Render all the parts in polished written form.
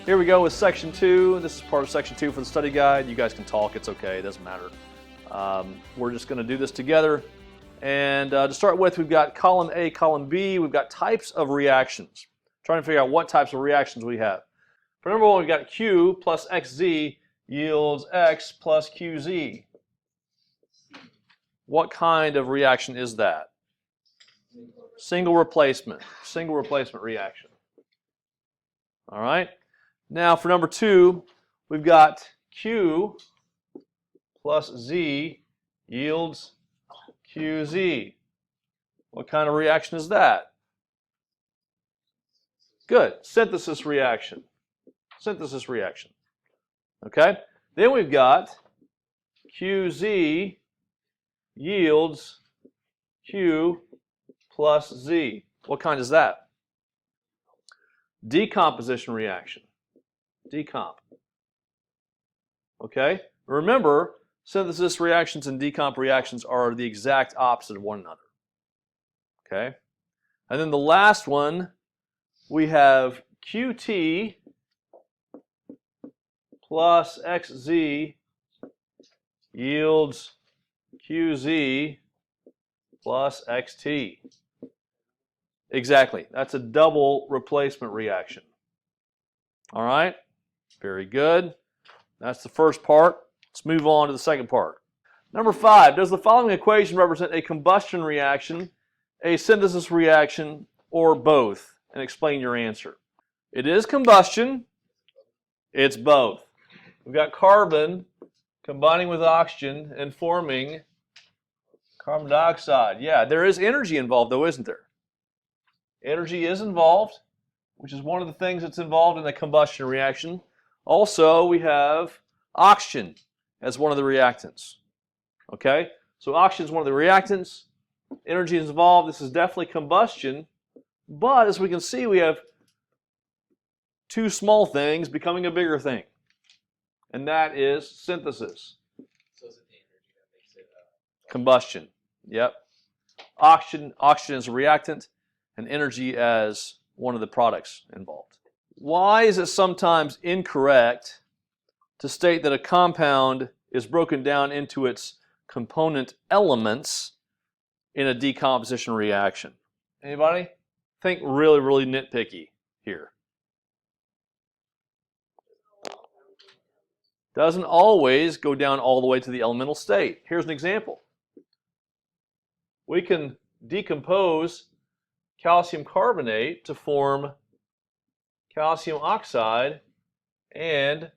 Here we go with section 2. This is part of section 2 for the study guide. You guys can talk, it's okay, it doesn't matter. We're just going to do this together. And to start with, we've got column A, column B. We've got types of reactions. Trying to figure out what types of reactions we have. For number 1, we've got Q plus XZ yields X plus QZ. What kind of reaction is that? Single replacement reaction. All right. Now for number 2, we've got Q plus Z yields QZ. What kind of reaction is that? Good. Synthesis reaction. Synthesis reaction. Okay? Then we've got QZ yields Q plus Z. What kind is that? Decomposition reaction. Decomp. Okay? Remember, synthesis reactions and decomp reactions are the exact opposite of one another. Okay? And then the last one, we have QT plus XZ yields QZ plus XT. Exactly. That's a double replacement reaction. All right? Very good. That's the first part. Let's move on to the second part. Number 5, does the following equation represent a combustion reaction, a synthesis reaction, or both? And explain your answer. It is combustion. It's both. We've got carbon combining with oxygen and forming carbon dioxide. Yeah, there is energy involved though, isn't there? Energy is involved, which is one of the things that's involved in the combustion reaction. Also, we have oxygen as one of the reactants. Okay? So oxygen is one of the reactants. Energy is involved. This is definitely combustion. But as we can see, we have two small things becoming a bigger thing. And that is synthesis. So is it the energy that makes it combustion? Yep. Oxygen is a reactant, and energy as one of the products involved. Why is it sometimes incorrect to state that a compound is broken down into its component elements in a decomposition reaction? Anybody? Think really, really nitpicky here. Doesn't always go down all the way to the elemental state. Here's an example. We can decompose calcium carbonate to form calcium oxide and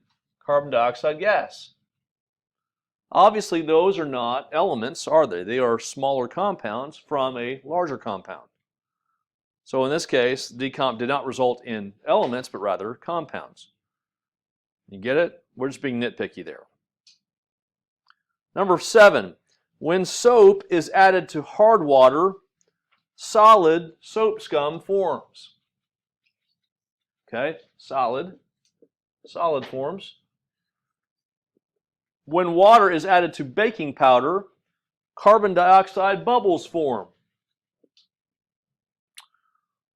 carbon dioxide gas. Obviously, those are not elements, are they? They are smaller compounds from a larger compound. So in this case, decomp did not result in elements, but rather compounds. You get it? We're just being nitpicky there. Number 7, when soap is added to hard water, solid soap scum forms. Okay, solid forms. When water is added to baking powder, carbon dioxide bubbles form.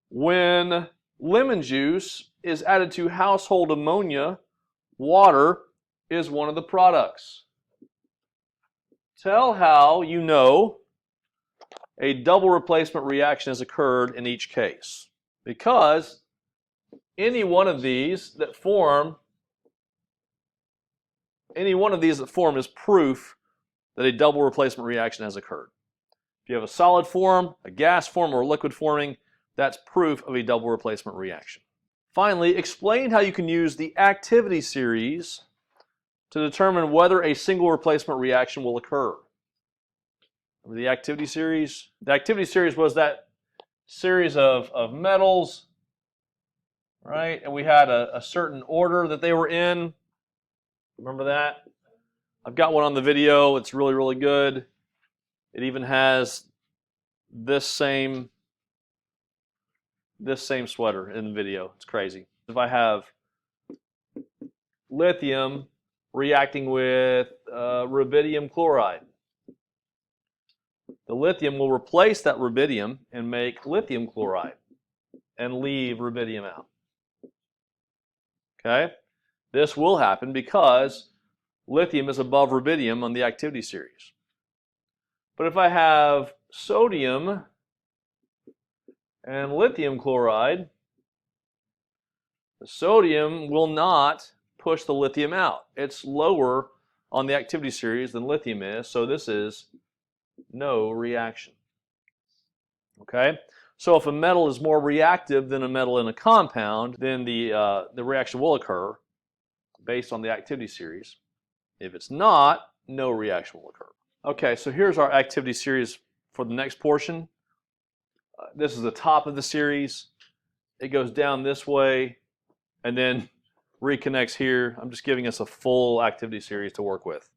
When lemon juice is added to household ammonia, water is one of the products. Tell how you know a double replacement reaction has occurred in each case. Because any one of these that form is proof that a double replacement reaction has occurred. If you have a solid form, a gas form, or a liquid forming, that's proof of a double replacement reaction. Finally, explain how you can use the activity series to determine whether a single replacement reaction will occur. Remember the activity series? The activity series was that series of metals, right? And we had a certain order that they were in. Remember that? I've got one on the video. It's really, really good. It even has this same sweater in the video. It's crazy. If I have lithium reacting with rubidium chloride, the lithium will replace that rubidium and make lithium chloride and leave rubidium out. Okay? This will happen because lithium is above rubidium on the activity series. But if I have sodium and lithium chloride, the sodium will not push the lithium out. It's lower on the activity series than lithium is, so this is no reaction. Okay? So if a metal is more reactive than a metal in a compound, then the reaction will occur based on the activity series. If it's not, no reaction will occur. Okay, so here's our activity series for the next portion. This is the top of the series. It goes down this way and then reconnects here. I'm just giving us a full activity series to work with.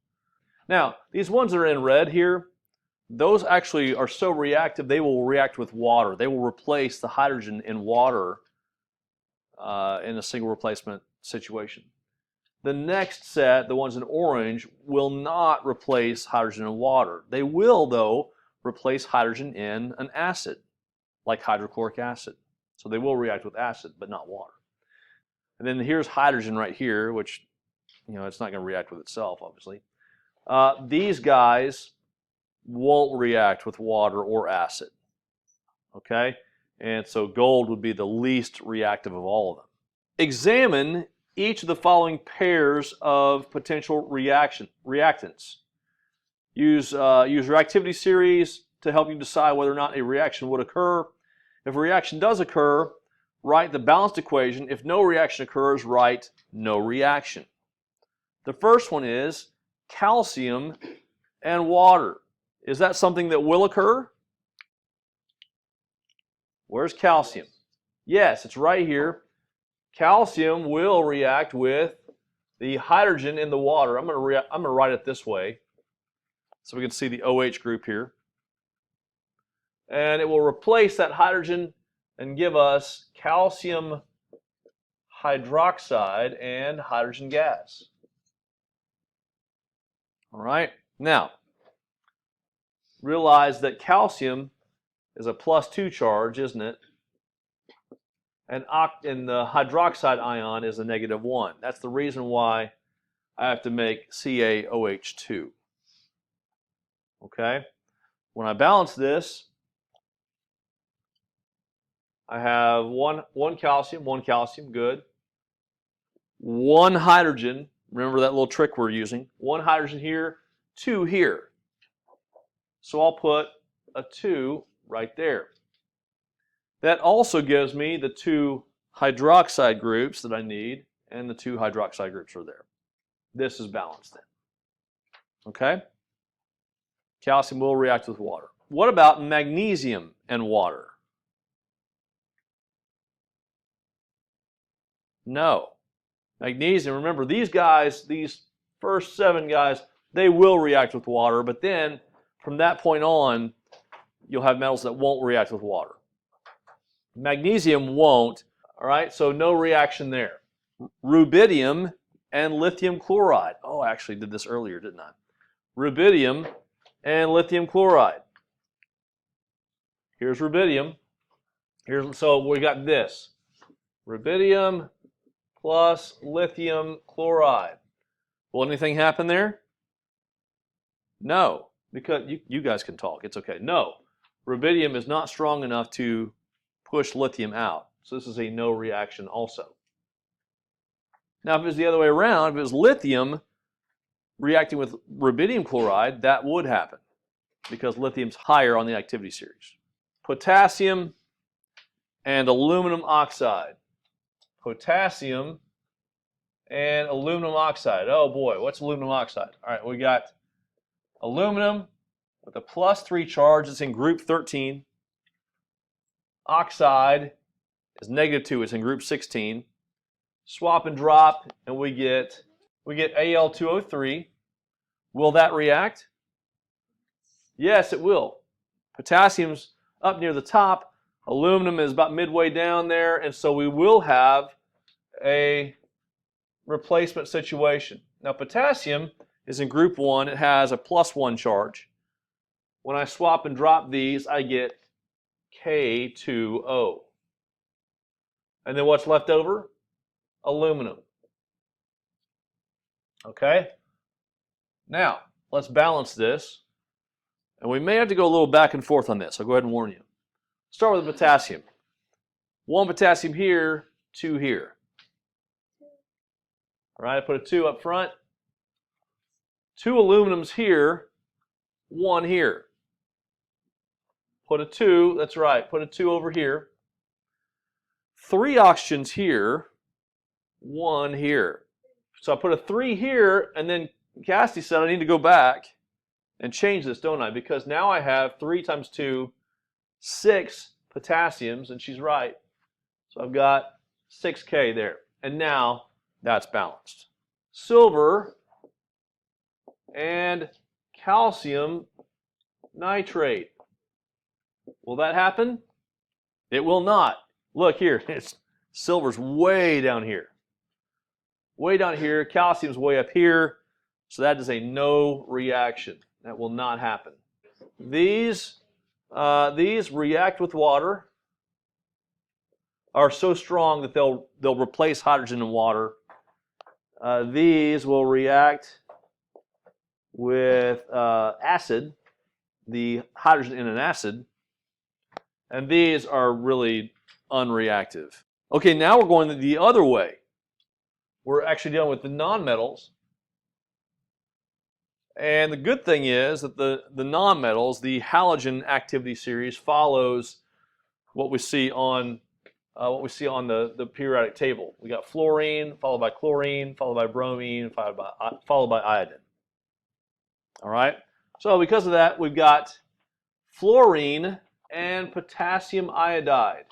Now, these ones that are in red here, those actually are so reactive they will react with water. They will replace the hydrogen in water in a single replacement situation. The next set, the ones in orange, will not replace hydrogen in water. They will, though, replace hydrogen in an acid, like hydrochloric acid. So they will react with acid, but not water. And then here's hydrogen right here, which, it's not going to react with itself, obviously. These guys won't react with water or acid. Okay? And so gold would be the least reactive of all of them. Examine each of the following pairs of potential reactants. Use reactivity series to help you decide whether or not a reaction would occur. If a reaction does occur, write the balanced equation. If no reaction occurs, write no reaction. The first one is calcium and water. Is that something that will occur? Where's calcium? Yes, it's right here. Calcium will react with the hydrogen in the water. I'm going to write it this way so we can see the OH group here. And it will replace that hydrogen and give us calcium hydroxide and hydrogen gas. All right. Now, realize that calcium is a +2 charge, isn't it? And the hydroxide ion is a -1. That's the reason why I have to make CaOH2. Okay? When I balance this, I have one calcium, good. One hydrogen, remember that little trick we're using. One hydrogen here, 2 here. So I'll put a 2 right there. That also gives me the 2 hydroxide groups that I need, and the 2 hydroxide groups are there. This is balanced then. Okay? Calcium will react with water. What about magnesium and water? No. Magnesium, remember these guys, these first 7 guys, they will react with water, but then from that point on, you'll have metals that won't react with water. Magnesium won't, all right, so no reaction there. Rubidium and lithium chloride. Oh, I actually did this earlier, didn't I? Rubidium and lithium chloride. Here's rubidium. So we got this. Rubidium plus lithium chloride. Will anything happen there? No, because you guys can talk. It's okay. No, rubidium is not strong enough to push lithium out. So this is a no reaction also. Now, if it was the other way around, if it was lithium reacting with rubidium chloride, that would happen because lithium's higher on the activity series. Potassium and aluminum oxide. Potassium and aluminum oxide. Oh boy, what's aluminum oxide? All right, we got aluminum with a +3 charge. It's in group 13. Oxide is -2. It's in group 16. Swap and drop, and we get Al2O3. Will that react? Yes, it will. Potassium's up near the top. Aluminum is about midway down there, and so we will have a replacement situation. Now, potassium is in group 1. It has a +1 charge. When I swap and drop these, I get K2O. And then what's left over? Aluminum. Okay? Now, let's balance this. And we may have to go a little back and forth on this. I'll go ahead and warn you. Start with the potassium. 1 potassium here, 2 here. All right, I put a 2 up front. 2 aluminums here, 1 here. Put a 2, that's right, put a 2 over here. 3 oxygens here, 1 here. So I put a 3 here, and then Cassidy said I need to go back and change this, don't I? Because now I have 3 times 2, 6 potassiums, and she's right. So I've got 6K there. And now that's balanced. Silver and calcium nitrate. Will that happen? It will not. Look here, silver's way down here. Way down here, calcium's way up here. So that is a no reaction. That will not happen. These react with water, are so strong that they'll replace hydrogen in water. These will react with acid, the hydrogen in an acid, and these are really unreactive. Okay, now we're going the other way. We're actually dealing with the nonmetals. And the good thing is that the nonmetals, the halogen activity series, follows what we see on the periodic table. We got fluorine, followed by chlorine, followed by bromine, followed by iodine. All right. So because of that, we've got fluorine and potassium iodide.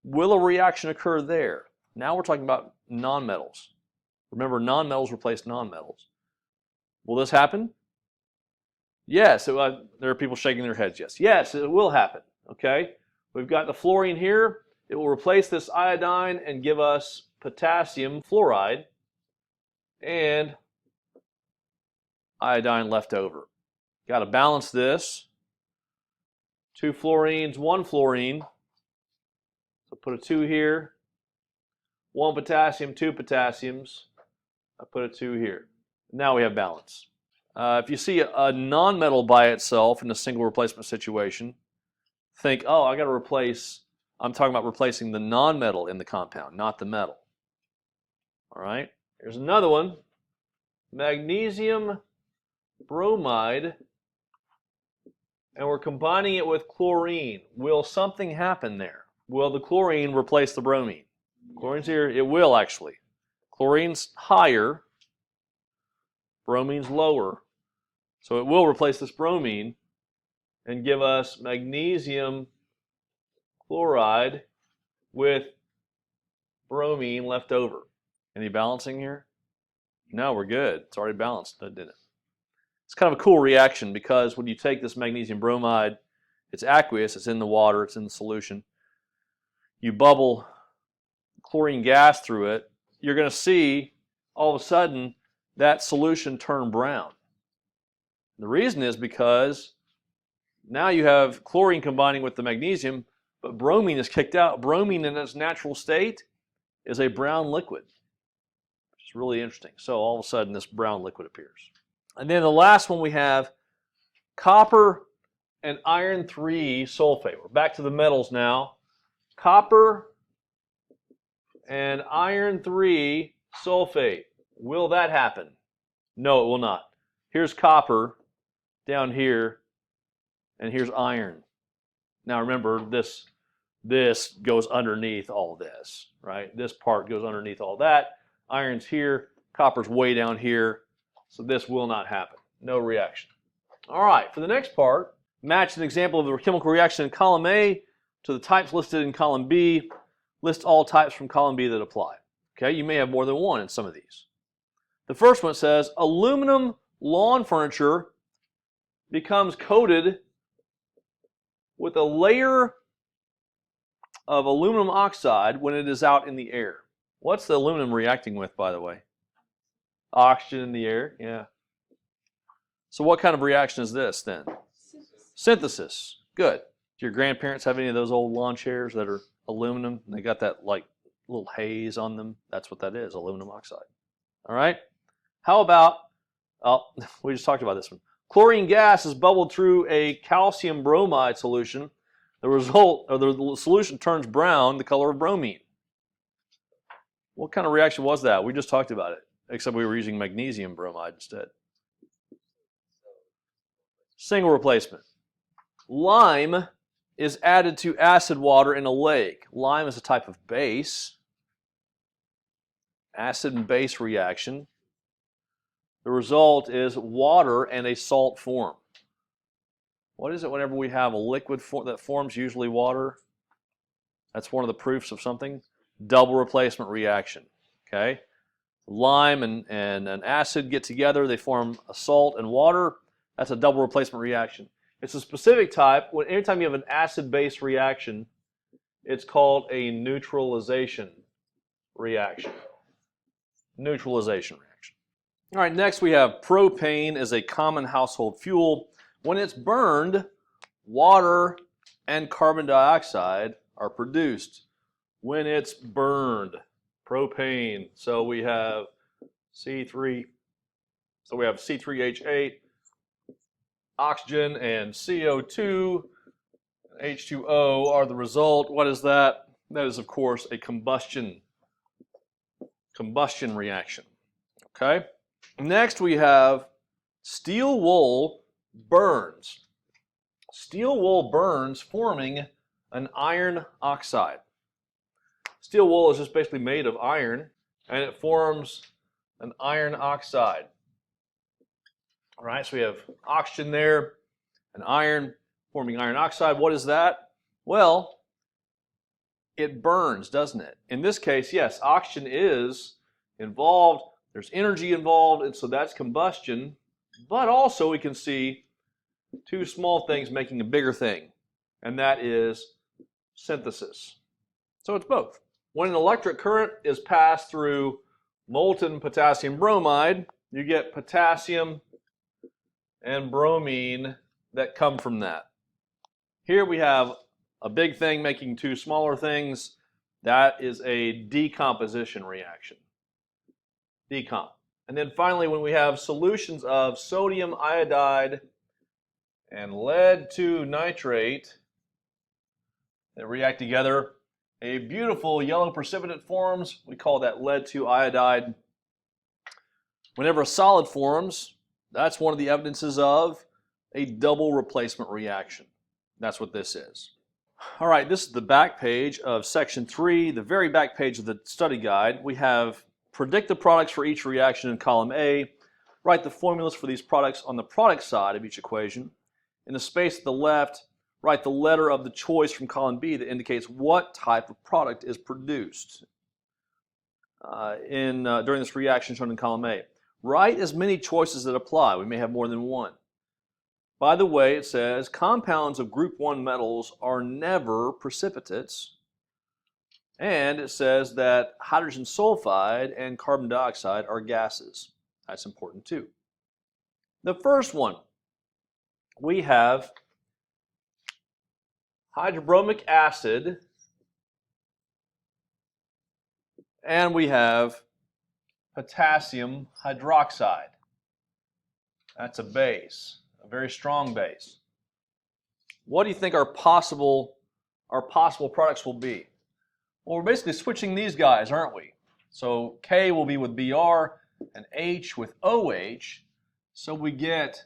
Will a reaction occur there? Now we're talking about nonmetals. Remember, nonmetals replace nonmetals. Will this happen? Yes. There are people shaking their heads. Yes. Yes, it will happen. Okay. We've got the fluorine here. It will replace this iodine and give us potassium fluoride and iodine left over. Got to balance this. 2 fluorines, 1 fluorine. So put a 2 here. 1 potassium, 2 potassiums. I put a 2 here. Now we have balance. If you see a nonmetal by itself in a single replacement situation, think, oh, I got to replace. I'm talking about replacing the nonmetal in the compound, not the metal. All right. Here's another one. Magnesium bromide, and we're combining it with chlorine. Will something happen there? Will the chlorine replace the bromine? Chlorine's here. It will actually. Chlorine's higher. Bromine's lower. So it will replace this bromine and give us magnesium chloride with bromine left over. Any balancing here? No, we're good. It's already balanced, didn't it? It's kind of a cool reaction because when you take this magnesium bromide, it's aqueous, it's in the water, it's in the solution. You bubble chlorine gas through it, you're going to see all of a sudden that solution turn brown. The reason is because now you have chlorine combining with the magnesium, but bromine is kicked out. Bromine in its natural state is a brown liquid, which is really interesting. So all of a sudden this brown liquid appears. And then the last one we have copper and iron 3 sulfate. We're back to the metals now. Copper and iron 3 sulfate. Will that happen? No, it will not. Here's copper down here, and here's iron. Now remember, this goes underneath all this, right? This part goes underneath all that. Iron's here, copper's way down here, so this will not happen. No reaction. All right, for the next part, match an example of the chemical reaction in column A to the types listed in column B. List all types from column B that apply. Okay, you may have more than one in some of these. The first one says aluminum lawn furniture becomes coated with a layer of aluminum oxide when it is out in the air. What's the aluminum reacting with, by the way? Oxygen in the air, yeah. So what kind of reaction is this then? Synthesis. Good. Do your grandparents have any of those old lawn chairs that are aluminum? They got that like little haze on them. That's what that is, aluminum oxide. All right? How about, oh, we just talked about this one. Chlorine gas is bubbled through a calcium bromide solution. The result, or the solution turns brown, the color of bromine. What kind of reaction was that? We just talked about it, except we were using magnesium bromide instead. Single replacement. Lime is added to acid water in a lake. Lime is a type of base. Acid and base reaction. The result is water and a salt form. What is it whenever we have a liquid that forms usually water? That's one of the proofs of something. Double replacement reaction. Okay? Lime and an acid get together, they form a salt and water. That's a double replacement reaction. It's a specific type. Anytime you have an acid-base reaction, it's called a neutralization reaction. Neutralization reaction. All right, next we have propane is a common household fuel. When it's burned, water and carbon dioxide are produced. When it's burned, propane. So we have C3. So we have C3H8, oxygen, and CO2. H2O are the result. What is that? That is, of course, a combustion reaction. Okay. Next we have steel wool burns. Steel wool burns, forming an iron oxide. Steel wool is just basically made of iron, and it forms an iron oxide. All right, so we have oxygen there, and iron forming iron oxide. What is that? Well, it burns, doesn't it? In this case, yes, oxygen is involved. There's energy involved, and so that's combustion. But also we can see two small things making a bigger thing, and that is synthesis. So it's both. When an electric current is passed through molten potassium bromide, you get potassium and bromine that come from that. Here we have a big thing making two smaller things. That is a decomposition reaction. Decomp. And then finally, when we have solutions of sodium iodide and lead 2 nitrate that react together, a beautiful yellow precipitate forms. We call that lead 2 iodide. Whenever a solid forms, that's one of the evidences of a double replacement reaction. That's what this is. All right, this is the back page of section 3, the very back page of the study guide. We have predict the products for each reaction in column A, write the formulas for these products on the product side of each equation. In the space to the left, write the letter of the choice from column B that indicates what type of product is produced during this reaction shown in column A. Write as many choices that apply. We may have more than one. By the way, it says compounds of group 1 metals are never precipitates. And it says that hydrogen sulfide and carbon dioxide are gases. That's important too. The first one, we have hydrobromic acid, and we have potassium hydroxide. That's a base, a very strong base. What do you think our possible products will be? Well, we're basically switching these guys, aren't we? So K will be with Br and H with OH. So we get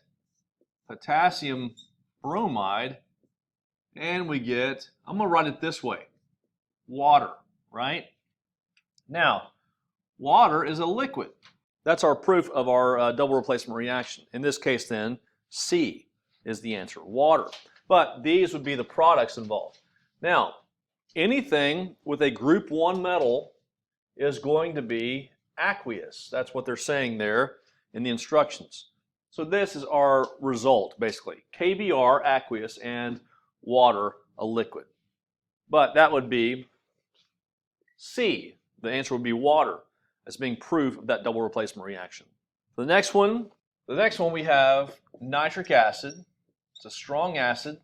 potassium bromide, and we get, I'm going to write it this way, water, right? Now, water is a liquid. That's our proof of our double replacement reaction. In this case then, C is the answer, water. But these would be the products involved. Now, anything with a group 1 metal is going to be aqueous. That's what they're saying there in the instructions. So this is our result, basically. KBr, aqueous, and water, a liquid. But that would be C. The answer would be water as being proof of that double replacement reaction. The next one we have nitric acid. It's a strong acid.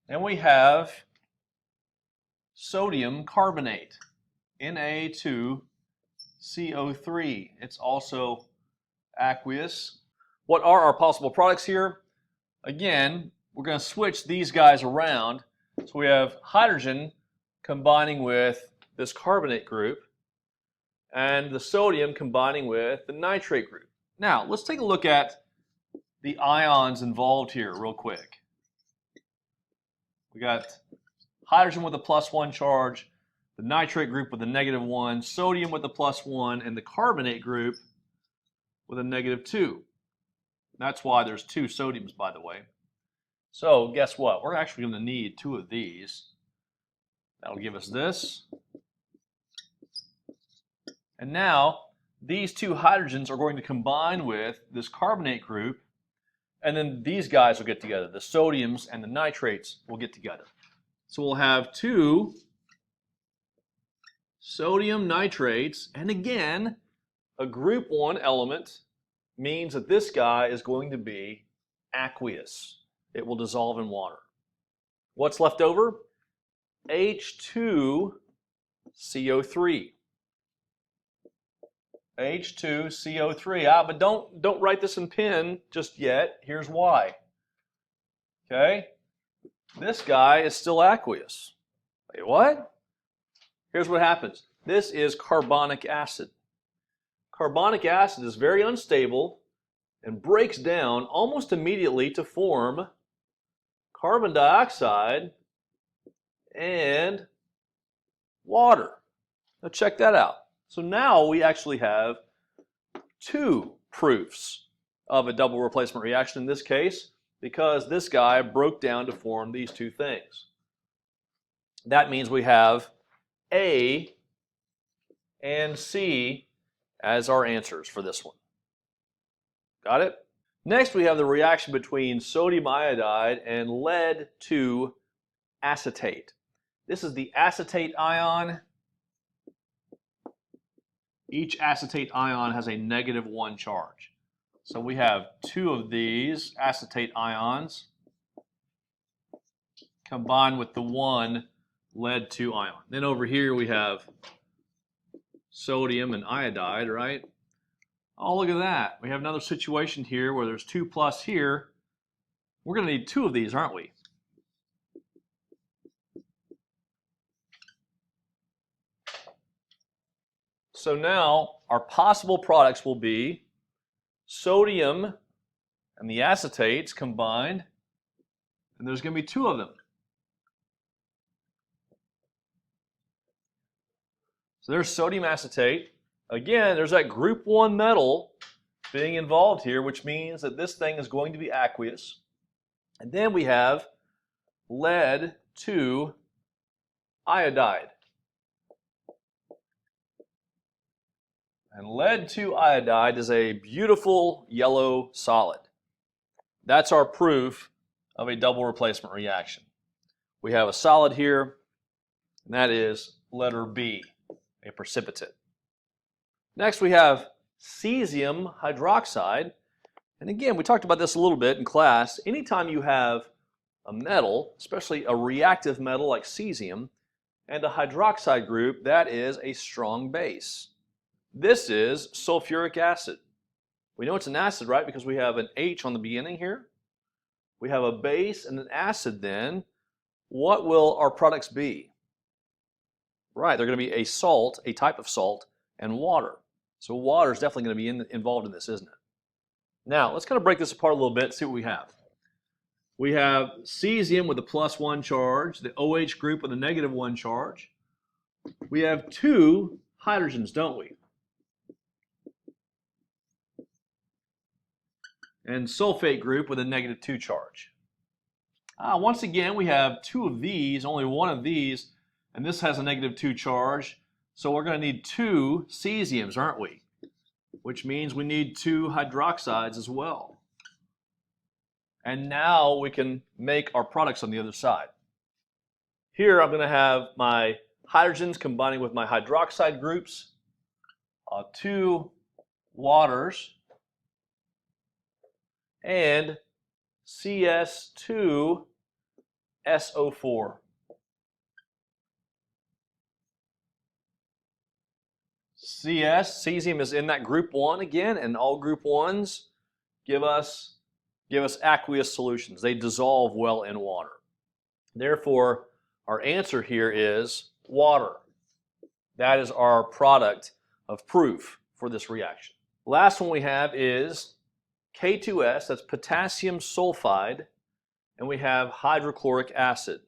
And we have sodium carbonate, Na2CO3. It's also aqueous. What are our possible products here? Again, we're going to switch these guys around. So we have hydrogen combining with this carbonate group and the sodium combining with the nitrate group. Now, let's take a look at the ions involved here real quick. We got hydrogen with a +1 charge, the nitrate group with a -1, sodium with a +1, and the carbonate group with a -2. That's why there's 2 sodiums, by the way. So guess what? We're actually going to need 2 of these. That'll give us this. And now these 2 hydrogens are going to combine with this carbonate group, and then these guys will get together. The sodiums and the nitrates will get together. So we'll have 2 sodium nitrates, and again, a group 1 element means that this guy is going to be aqueous. It will dissolve in water. What's left over? H2CO3. H2CO3. But don't write this in pen just yet. Here's why. Okay? This guy is still aqueous. Wait, what? Here's what happens. This is carbonic acid. Carbonic acid is very unstable and breaks down almost immediately to form carbon dioxide and water. Now check that out. So now we actually have 2 proofs of a double replacement reaction in this case, because this guy broke down to form these 2 things. That means we have A and C as our answers for this one. Got it? Next, we have the reaction between sodium iodide and lead 2 acetate. This is the acetate ion. Each acetate ion has a -1 charge. So we have 2 of these acetate ions combined with the 1 lead 2 ion. Then over here we have sodium and iodide, right? Oh, look at that. We have another situation here where there's 2+ here. We're going to need 2 of these, aren't we? So now our possible products will be sodium and the acetates combined, and there's going to be 2 of them. So there's sodium acetate. Again, there's that group 1 metal being involved here, which means that this thing is going to be aqueous. And then we have lead 2 iodide. And lead 2 iodide is a beautiful yellow solid. That's our proof of a double replacement reaction. We have a solid here, and that is letter B, a precipitate. Next we have cesium hydroxide. And again, we talked about this a little bit in class. Anytime you have a metal, especially a reactive metal like cesium, and a hydroxide group, that is a strong base. This is sulfuric acid. We know it's an acid, right? Because we have an H on the beginning here. We have a base and an acid then. What will our products be? Right, they're going to be a salt, a type of salt, and water. So water is definitely going to be involved in this, isn't it? Now, let's kind of break this apart a little bit and see what we have. We have cesium with a +1 charge, the OH group with a -1 charge. We have 2 hydrogens, don't we? And sulfate group with a -2 charge. Once again, we have 2 of these, only 1 of these, and this has a -2 charge. So we're going to need 2 cesiums, aren't we? Which means we need 2 hydroxides as well. And now we can make our products on the other side. Here I'm going to have my hydrogens combining with my hydroxide groups, 2 waters, and CS2SO4. CS, cesium is in that group 1 again, and all group 1s give us aqueous solutions. They dissolve well in water. Therefore, our answer here is water. That is our product of proof for this reaction. Last one we have is K2S, that's potassium sulfide, and we have hydrochloric acid.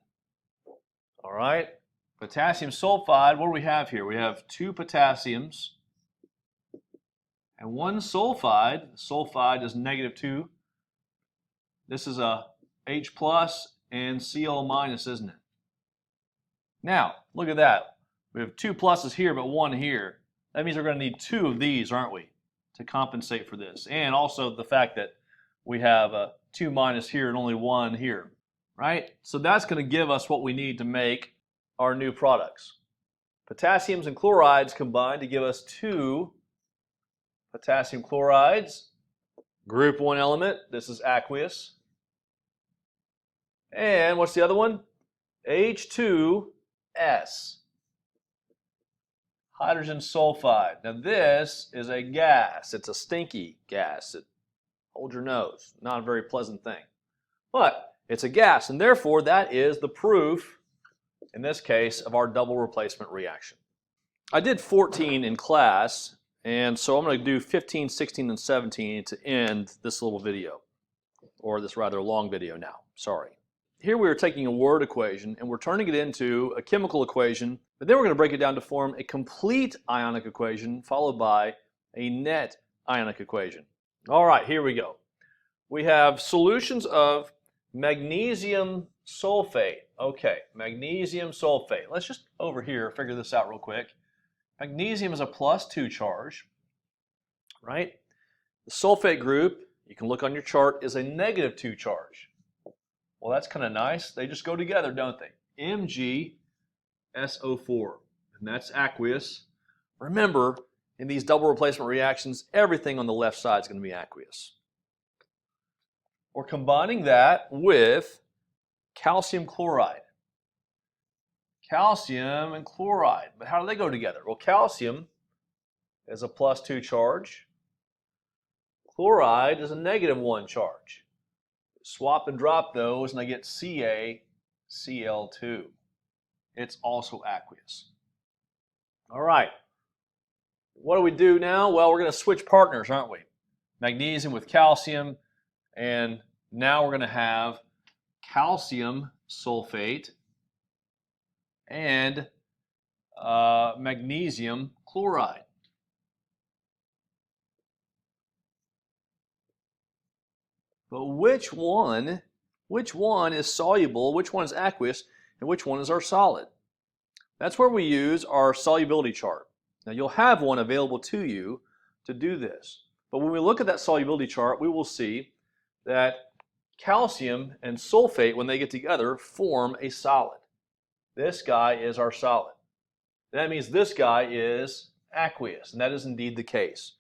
All right, potassium sulfide, what do we have here? We have 2 potassiums and 1 sulfide. Sulfide is -2. This is a H plus and Cl minus, isn't it? Now, look at that. We have 2 pluses here, but 1 here. That means we're going to need 2 of these, aren't we, to compensate for this. And also the fact that we have a 2 minus here and only 1 here, right? So that's going to give us what we need to make our new products. Potassiums and chlorides combine to give us 2 potassium chlorides. Group 1 element, this is aqueous. And what's the other one? H2S. Hydrogen sulfide. Now this is a gas. It's a stinky gas. Hold your nose. Not a very pleasant thing. But it's a gas, and therefore that is the proof, in this case, of our double replacement reaction. I did 14 in class, and so I'm going to do 15, 16, and 17 to end this little video, or this rather long video now. Sorry. Here we are taking a word equation and we're turning it into a chemical equation, but then we're going to break it down to form a complete ionic equation followed by a net ionic equation. All right, here we go. We have solutions of magnesium sulfate. Okay, magnesium sulfate. Let's just over here figure this out real quick. Magnesium is a +2 charge, right? The sulfate group, you can look on your chart, is a -2 charge. Well, that's kind of nice. They just go together, don't they? MgSO4, and that's aqueous. Remember, in these double replacement reactions, everything on the left side is going to be aqueous. We're combining that with calcium chloride. Calcium and chloride. But how do they go together? Well, calcium is a +2 charge. Chloride is a -1 charge. Swap and drop those and I get CaCl2. It's also aqueous. All right. What do we do now? Well, we're going to switch partners, aren't we? Magnesium with calcium, and now we're going to have calcium sulfate and magnesium chloride. But which one is soluble, which one is aqueous, and which one is our solid? That's where we use our solubility chart. Now you'll have one available to you to do this. But when we look at that solubility chart, we will see that calcium and sulfate, when they get together, form a solid. This guy is our solid. That means this guy is aqueous, and that is indeed the case.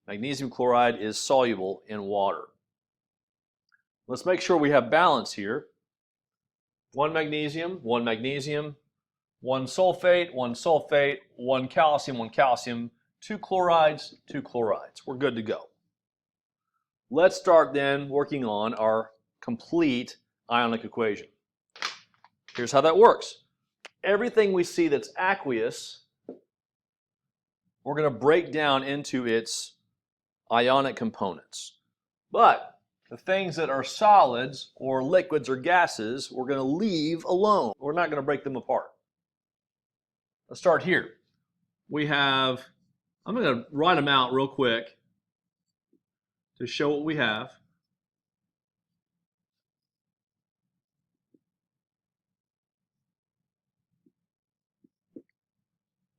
Magnesium chloride is soluble in water. Let's make sure we have balance here. 1 magnesium, 1 magnesium, 1 sulfate, 1 sulfate, 1 calcium, 1 calcium, 2 chlorides, 2 chlorides. We're good to go. Let's start then working on our complete ionic equation. Here's how that works. Everything we see that's aqueous, we're going to break down into its ionic components. But the things that are solids or liquids or gases, we're going to leave alone. We're not going to break them apart. Let's start here. We have, I'm going to write them out real quick to show what we have.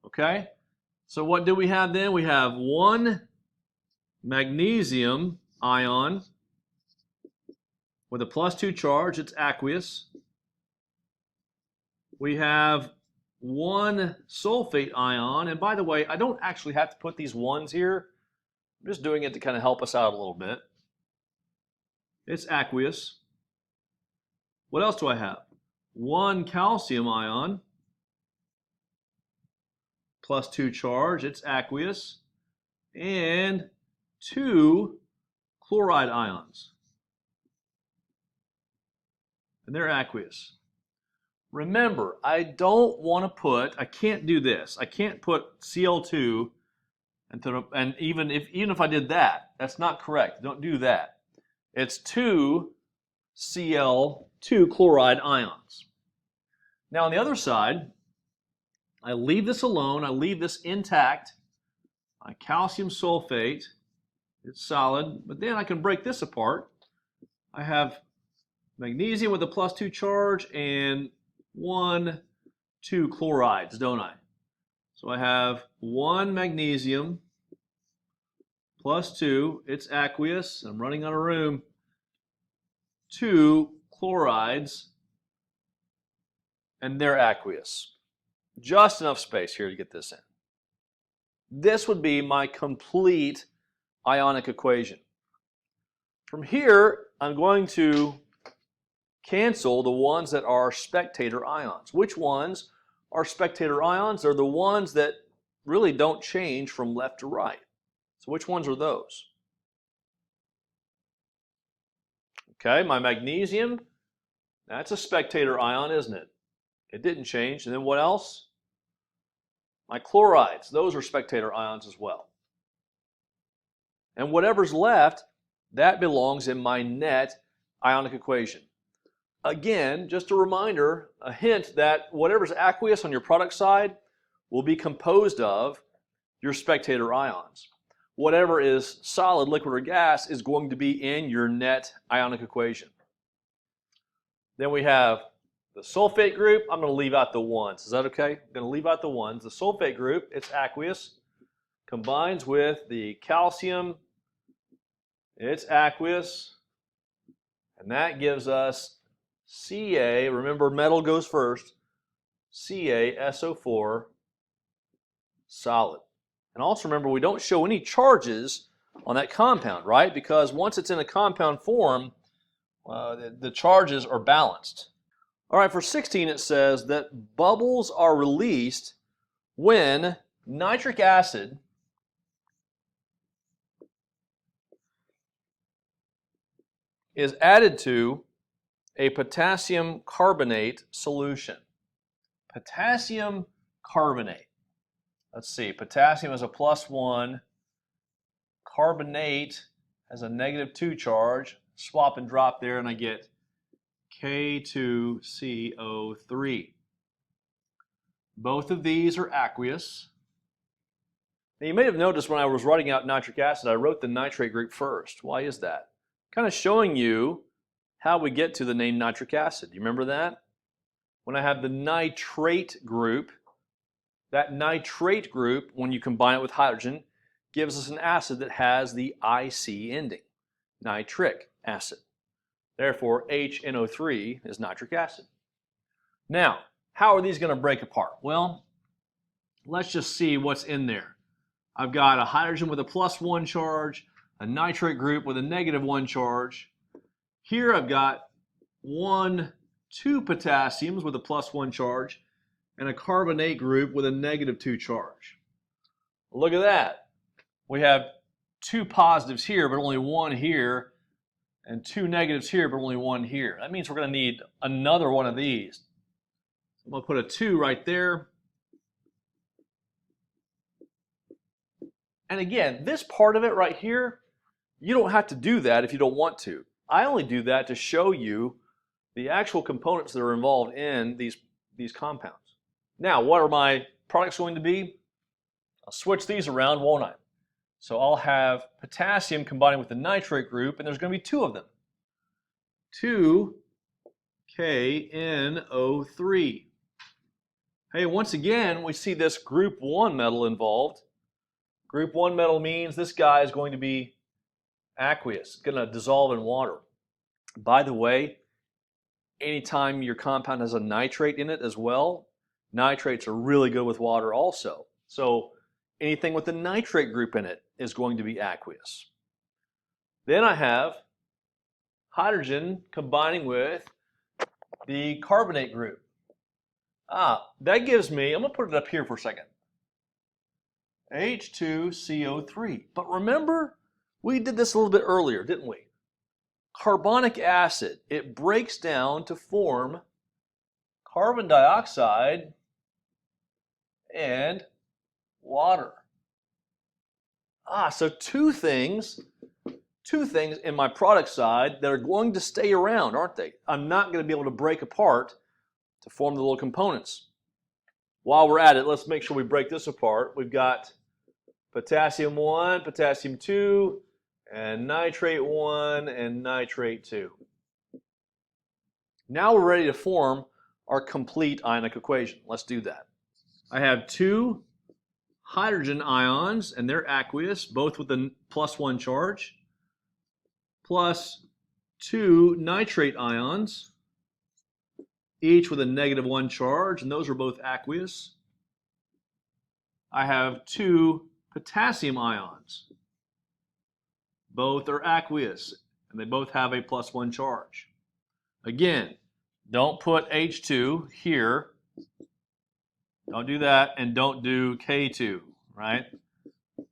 Okay, so what do we have then? We have 1 magnesium ion with a +2 charge, it's aqueous. We have 1 sulfate ion, and by the way, I don't actually have to put these 1s here. I'm just doing it to kind of help us out a little bit. It's aqueous. What else do I have? 1 calcium ion +2 charge, it's aqueous, and 2 chloride ions, and they're aqueous. Remember, I can't do this. I can't put Cl2 and even if I did that, that's not correct. Don't do that. It's 2 Cl2 chloride ions. Now on the other side, I leave this alone. I leave this intact. My calcium sulfate, it's solid, but then I can break this apart. I have magnesium with a +2 charge and 2 chlorides, don't I? So I have 1 magnesium +2, it's aqueous, I'm running out of room, 2 chlorides, and they're aqueous. Just enough space here to get this in. This would be my complete ionic equation. From here, I'm going to cancel the ones that are spectator ions. Which ones are spectator ions? They're the ones that really don't change from left to right. So which ones are those? Okay, my magnesium, that's a spectator ion, isn't it? It didn't change. And then what else? My chlorides, those are spectator ions as well. And whatever's left, that belongs in my net ionic equation. Again, just a reminder, a hint that whatever's aqueous on your product side will be composed of your spectator ions. Whatever is solid, liquid, or gas is going to be in your net ionic equation. Then we have the sulfate group. I'm going to leave out the ones. Is that okay? I'm going to leave out the ones. The sulfate group, it's aqueous, combines with the calcium, it's aqueous, and that gives us Ca, remember metal goes first, CaSO4, solid. And also remember, we don't show any charges on that compound, right? Because once it's in a compound form, the charges are balanced. All right, for 16 it says that bubbles are released when nitric acid is added to a potassium carbonate solution. Potassium carbonate. Let's see, potassium is a +1, carbonate has a -2 charge. Swap and drop there and I get K2CO3. Both of these are aqueous. Now you may have noticed when I was writing out nitric acid, I wrote the nitrate group first. Why is that? Kind of showing you how we get to the name nitric acid. Do you remember that? When I have the nitrate group, that nitrate group, when you combine it with hydrogen, gives us an acid that has the IC ending, nitric acid. Therefore, HNO3 is nitric acid. Now, how are these going to break apart? Well, let's just see what's in there. I've got a hydrogen with a +1 charge, a nitrate group with a -1 charge. Here I've got 2 potassiums with a +1 charge and a carbonate group with a -2 charge. Look at that. We have 2 positives here, but only 1 here, and 2 negatives here, but only 1 here. That means we're going to need another one of these. I'm going to put a 2 right there. And again, this part of it right here, you don't have to do that if you don't want to. I only do that to show you the actual components that are involved in these compounds. Now, what are my products going to be? I'll switch these around, won't I? So I'll have potassium combining with the nitrate group, and there's going to be 2 of them. 2KNO3. Hey, once again, we see this group 1 metal involved. Group 1 metal means this guy is going to be aqueous, going to dissolve in water. By the way, anytime your compound has a nitrate in it as well, nitrates are really good with water also. So anything with the nitrate group in it is going to be aqueous. Then I have hydrogen combining with the carbonate group. That gives me, I'm going to put it up here for a second. H2CO3. But remember, we did this a little bit earlier, didn't we? Carbonic acid, it breaks down to form carbon dioxide and water. So two things in my product side that are going to stay around, aren't they? I'm not going to be able to break apart to form the little components. While we're at it, let's make sure we break this apart. We've got potassium 1, potassium 2, and nitrate 1 and nitrate 2. Now we're ready to form our complete ionic equation. Let's do that. I have 2 hydrogen ions, and they're aqueous, both with a +1 charge, plus 2 nitrate ions, each with a -1 charge, and those are both aqueous. I have 2 potassium ions. Both are aqueous, and they both have a +1 charge. Again, don't put H2 here. Don't do that, and don't do K2, right?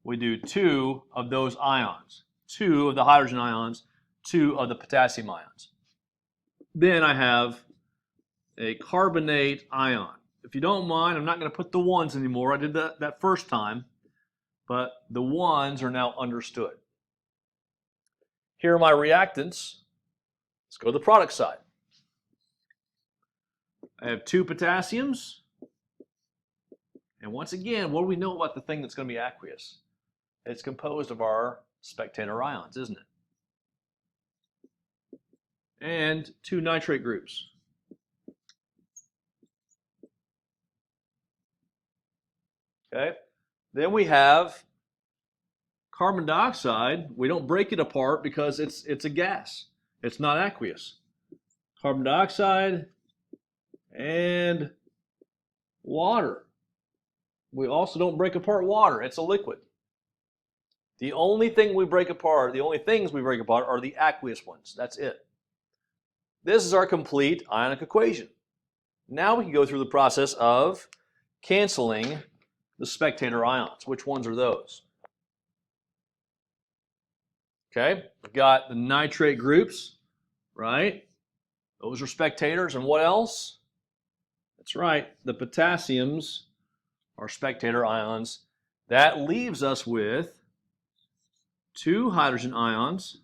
We do 2 of those ions, 2 of the hydrogen ions, 2 of the potassium ions. Then I have a carbonate ion. If you don't mind, I'm not going to put the 1s anymore. I did that first time, but the 1s are now understood. Here are my reactants. Let's go to the product side. I have 2 potassiums. And once again, what do we know about the thing that's going to be aqueous? It's composed of our spectator ions, isn't it? And 2 nitrate groups. Okay. Then we have carbon dioxide. We don't break it apart because it's a gas. It's not aqueous. Carbon dioxide and water. We also don't break apart water. It's a liquid. The only things we break apart are the aqueous ones. That's it. This is our complete ionic equation. Now we can go through the process of canceling the spectator ions. Which ones are those? Okay, we've got the nitrate groups, right? Those are spectators. And what else? That's right, the potassiums are spectator ions. That leaves us with 2 hydrogen ions,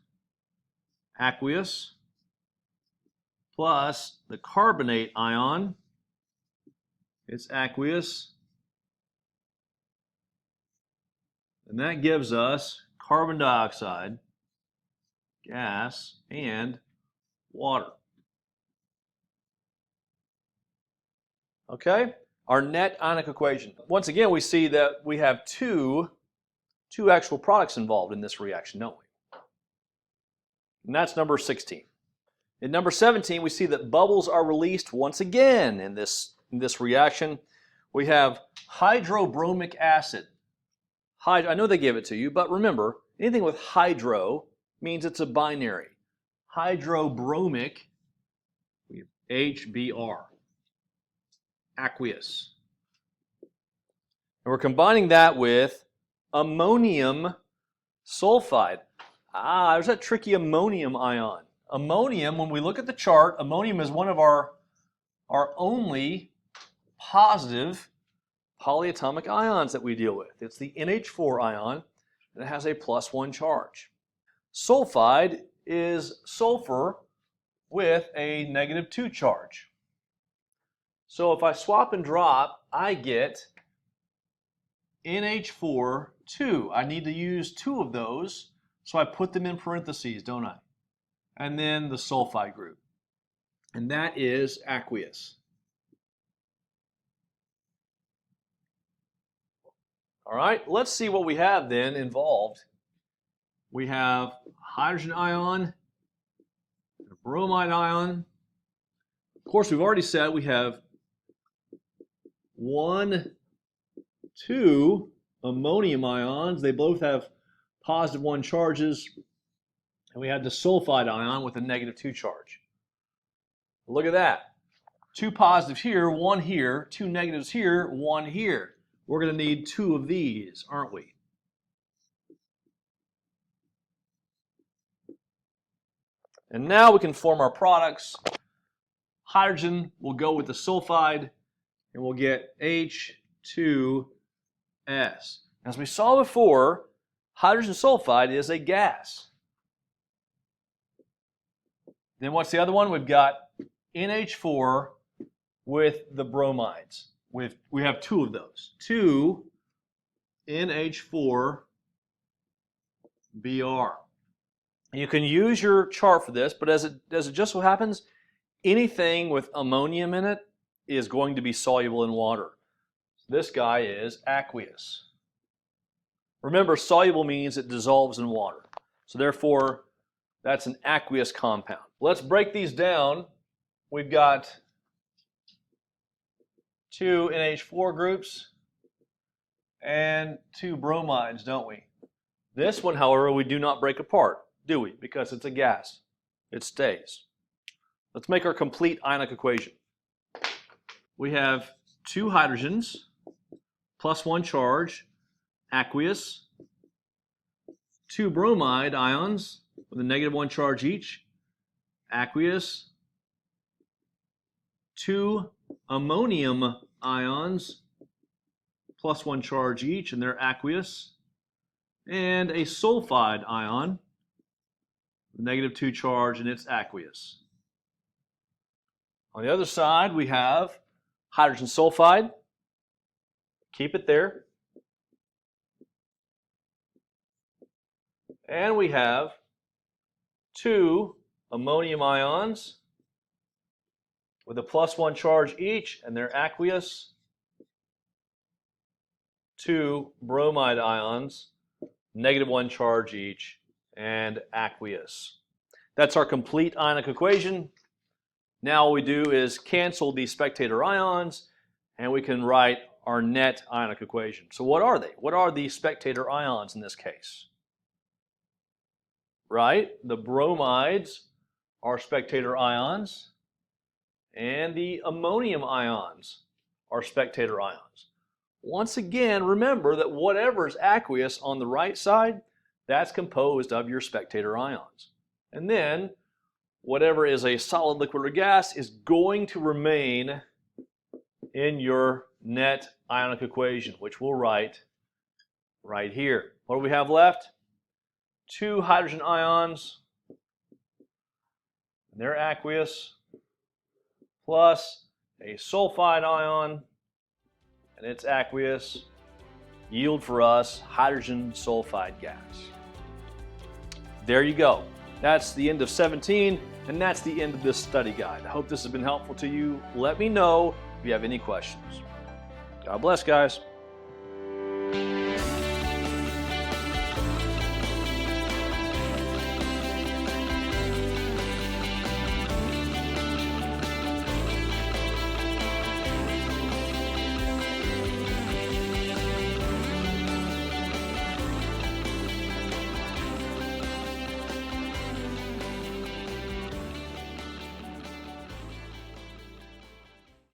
aqueous, plus the carbonate ion. It's aqueous. And that gives us carbon dioxide, gas, and water. Okay? Our net ionic equation. Once again, we see that we have two actual products involved in this reaction, don't we? And that's number 16. In number 17, we see that bubbles are released once again in this reaction. We have hydrobromic acid. I know they gave it to you, but remember, anything with hydro means it's a binary. Hydrobromic, HBr. Aqueous. And we're combining that with ammonium sulfide. There's that tricky ammonium ion. Ammonium, when we look at the chart, ammonium is one of our only positive polyatomic ions that we deal with. It's the NH4 ion, and it has a +1 charge. Sulfide is sulfur with a -2 charge. So if I swap and drop, I get NH4, 2. I need to use 2 of those, so I put them in parentheses, don't I? And then the sulfide group. And that is aqueous. All right, let's see what we have then involved. We have hydrogen ion, a bromide ion. Of course, we've already said we have 1, 2 ammonium ions. They both have +1 charges. And we have the sulfide ion with a -2 charge. Look at that. 2 positives here, 1 here, 2 negatives here, 1 here. we're going to need 2 of these, aren't we? And now we can form our products. Hydrogen will go with the sulfide, and we'll get H2S. As we saw before, hydrogen sulfide is a gas. Then what's the other one? We've got NH4 with the bromides. We have 2 of those. 2 NH4 Br. You can use your chart for this, but as it just so happens, anything with ammonium in it is going to be soluble in water. This guy is aqueous. Remember, soluble means it dissolves in water. So therefore, that's an aqueous compound. Let's break these down. We've got 2 NH4 groups and 2 bromides, don't we? This one, however, we do not break apart, do we? Because it's a gas. It stays. Let's make our complete ionic equation. We have 2 hydrogens plus 1 charge, aqueous, 2 bromide ions with a -1 charge each, aqueous, 2 ammonium ions plus 1 charge each, and they're aqueous, and a sulfide ion with -2 charge, and it's aqueous. On the other side, we have hydrogen sulfide. Keep it there. And we have 2 ammonium ions with a +1 charge each, and they're aqueous. 2 bromide ions, -1 charge each, and aqueous. That's our complete ionic equation. Now all we do is cancel the spectator ions, and we can write our net ionic equation. So what are they? What are the spectator ions in this case? Right? The bromides are spectator ions, and the ammonium ions are spectator ions. Once again, remember that whatever is aqueous on the right side, that's composed of your spectator ions. And then whatever is a solid, liquid, or gas is going to remain in your net ionic equation, which we'll write right here. What do we have left? 2 hydrogen ions, and they're aqueous, plus a sulfide ion, and it's aqueous, yield for us hydrogen sulfide gas. There you go. That's the end of 17, and that's the end of this study guide. I hope this has been helpful to you. Let me know if you have any questions. God bless, guys.